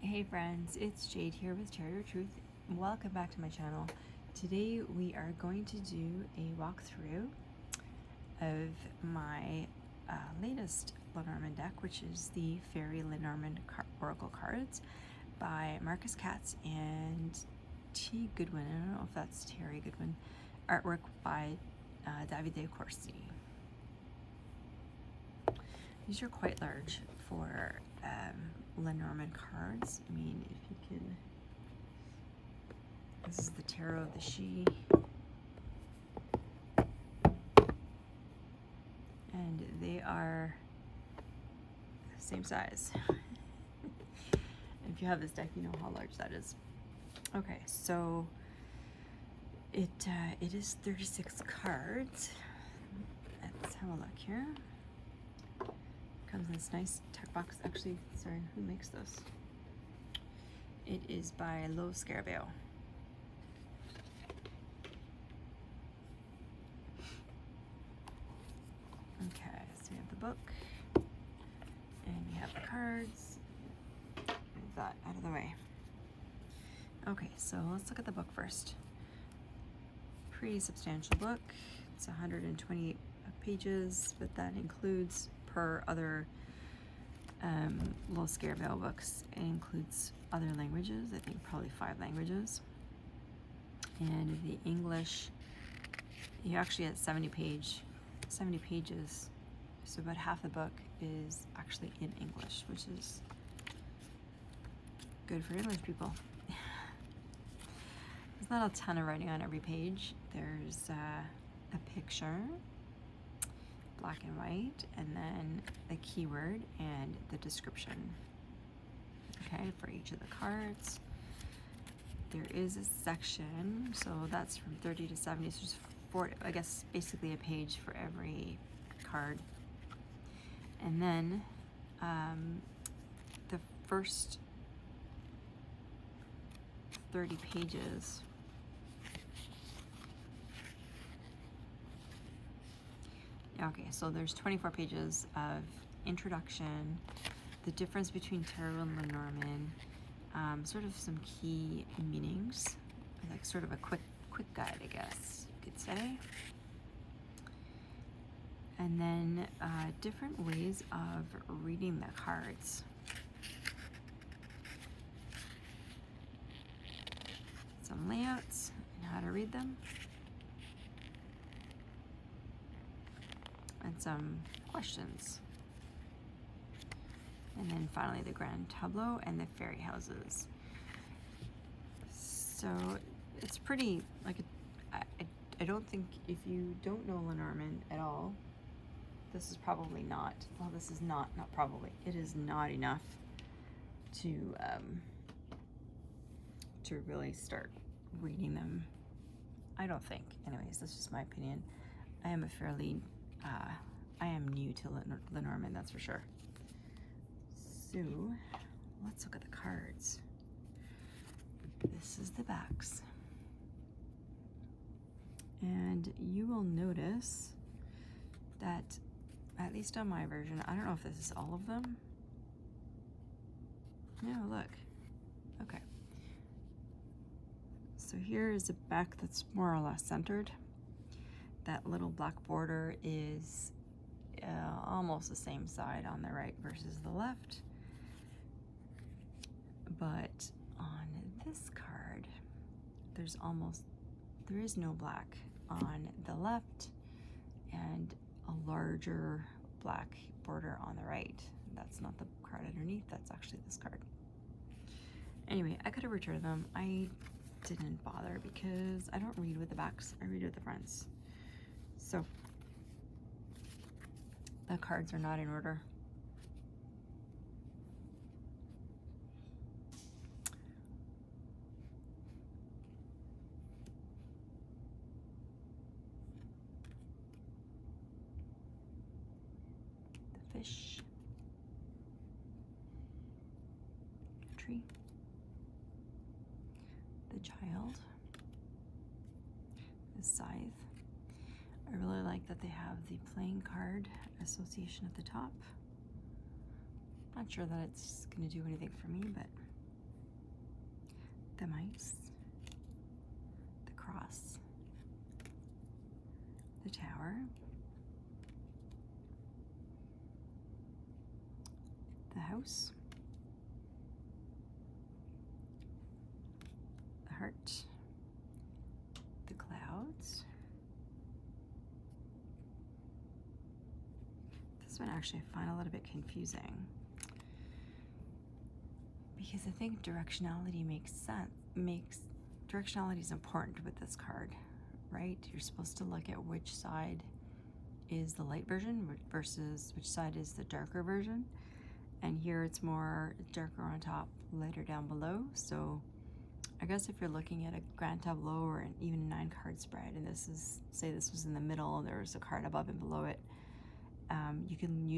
Hey friends, it's Jade here with Cherry Truth. Welcome back to my channel. Today we are going to do a walkthrough of my latest Lenormand deck, which is the Fairy Lenormand Oracle cards by Marcus Katz and T. Goodwin. I don't know if that's Terry Goodwin. Artwork by Davide Corsi. These are quite large for Lenormand cards. I mean, if you can, this is the Tarot of the She, and they are the same size. If you have this deck, you know how large that is. Okay, so it is 36 cards. Let's have a look here. Comes in this nice tech box. Actually, sorry, who makes this? It is by Lo Scarabeo. Okay, so we have the book, and we have the cards. Move that out of the way. Okay, so let's look at the book first. Pretty substantial book. It's 128 pages, but that includes, per other Lo Scarabeo books, it includes other languages. I think probably 5 languages. And the English, you actually had 70 pages, so about half the book is actually in English, which is good for English people. There's not a ton of writing on every page. There's a picture, black and white, and then the keyword and the description, okay, for each of the cards. There is a section, so that's from 30 to 70, so there's 40, I guess basically a page for every card. And then the first 30 pages okay, so there's 24 pages of introduction, the difference between Tarot and Lenormand, sort of some key meanings, like sort of a quick guide, I guess you could say. And then different ways of reading the cards. Some layouts and how to read them. And some questions. And then finally the grand tableau and the fairy houses. So it's pretty, like, I don't think, if you don't know Lenormand at all, this is probably not, well, this is not probably, it is not enough to really start reading them. I don't think. Anyways, that's just my opinion. I am a fairly I am new to Lenormand, that's for sure. So let's look at the cards. This is the backs. And you will notice that, at least on my version, I don't know if this is all of them. No, look. Okay. So here is a back that's more or less centered. That little black border is almost the same side on the right versus the left. But on this card, there is no black on the left, and a larger black border on the right. That's not the card underneath, that's actually this card. Anyway, I could have returned them. I didn't bother because I don't read with the backs, I read with the fronts. So the cards are not in order. The fish, the tree, the child, the scythe. I really like that they have the playing card association at the top. Not sure that it's going to do anything for me, but the mice, the cross, the tower, the house, the heart, the clouds. This one actually I find a little bit confusing because I think directionality makes sense. Directionality is important with this card, right? You're supposed to look at which side is the light version versus which side is the darker version. And here it's more darker on top, lighter down below. So I guess if you're looking at a grand tableau or even a 9-card spread, and this is, say this was in the middle and there was a card above and below it, you can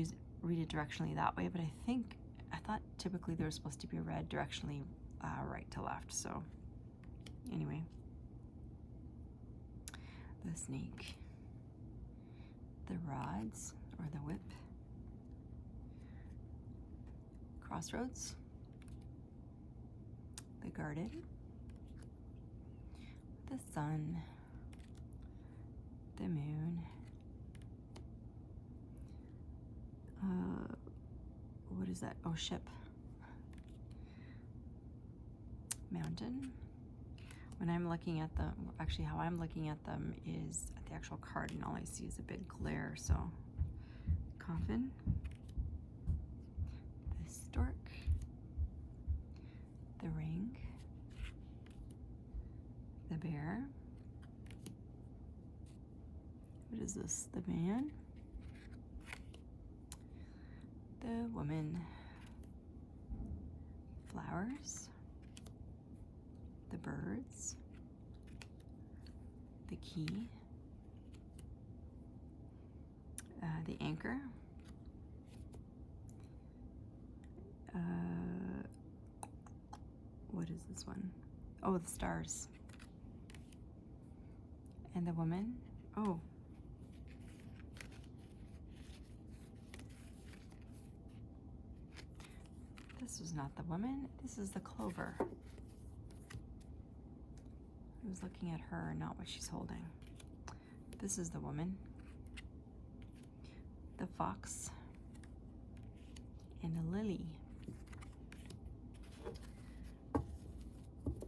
read it directionally that way. But I thought typically they were supposed to be read directionally right to left. So anyway, the snake, the rods or the whip, crossroads, the garden, the sun, the moon, what is that? Oh, ship, mountain. When I'm looking at them, actually how I'm looking at them is at the actual card, and all I see is a big glare. So coffin, the stork, the ring, the bear. What is this? The man, the woman, flowers, the birds, the key, the anchor, what is this one? Oh, the stars, and the woman. Oh, this was not the woman, this is the clover. I was looking at her, not what she's holding. This is the woman, the fox, and the lily.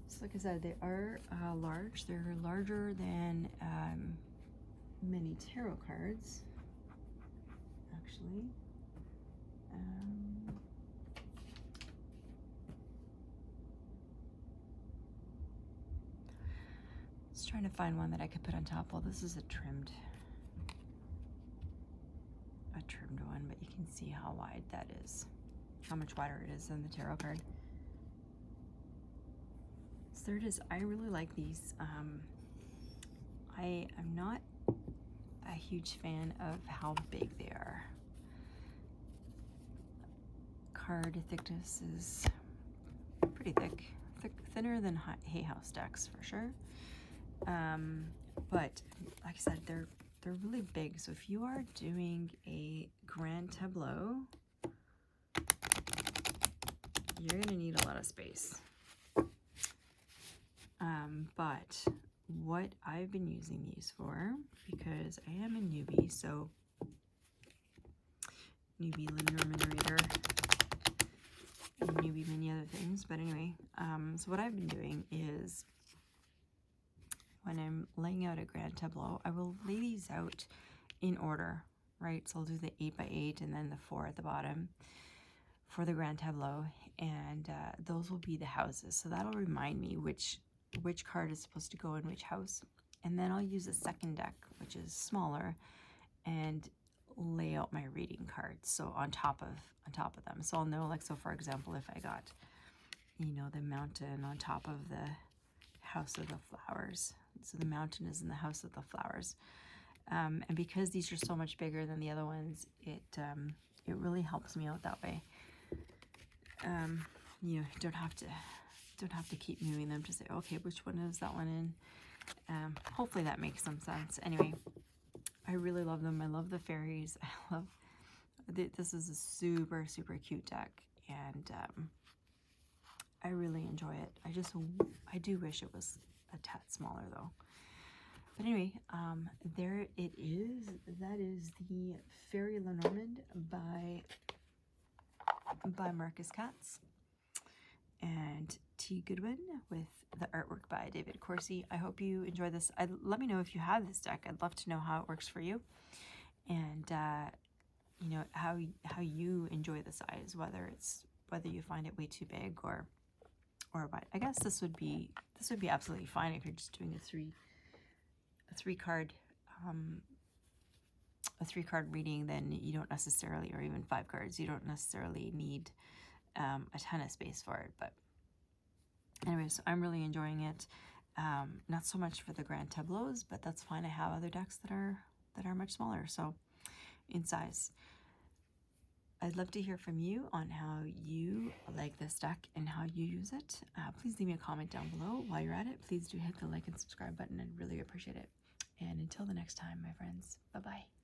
So like I said, they are large. They're larger than many tarot cards, actually. Just trying to find one that I could put on top. Well, this is a trimmed one, but you can see how wide that is, how much wider it is than the tarot card. So there it is. I really like these. I am not a huge fan of how big they are. Card thickness is pretty thick, thinner than Hay House decks for sure. But like I said, they're really big. So if you are doing a grand tableau, you're gonna need a lot of space. But what I've been using these for, because I am a newbie, so newbie Lenormand reader, and newbie many other things, but anyway, so what I've been doing is when I'm laying out a grand tableau, I will lay these out in order, right? So I'll do the 8x8 and then the 4 at the bottom for the grand tableau, and those will be the houses. So that'll remind me which card is supposed to go in which house. And then I'll use a second deck, which is smaller, and lay out my reading cards. So on top of them. So I'll know, like, so for example, if I got, you know, the mountain on top of the house of the flowers. So the mountain is in the house of the flowers. And because these are so much bigger than the other ones, it really helps me out that way. You know, don't have to keep moving them to say, okay, which one is that one in? Hopefully that makes some sense. Anyway, I really love them. I love the fairies. I love this is a super cute deck, and I really enjoy it. I do wish it was a tad smaller though. But anyway, there it is. That is the Fairy Lenormand by Marcus Katz and T. Goodwin, with the artwork by David Corsi. I hope you enjoy this. Let me know if you have this deck. I'd love to know how it works for you, and you know, how you enjoy the size, whether you find it way too big or what. I guess this would be absolutely fine if you're just doing a three card reading. Then you don't necessarily, or even 5 cards, you don't necessarily need a ton of space for it. But anyway, so I'm really enjoying it. Not so much for the grand tableaus, but that's fine. I have other decks that are much smaller, so in size. I'd love to hear from you on how you like this deck and how you use it. Please leave me a comment down below. While you're at it, please do hit the like and subscribe button. I'd really appreciate it. And until the next time, my friends, bye-bye.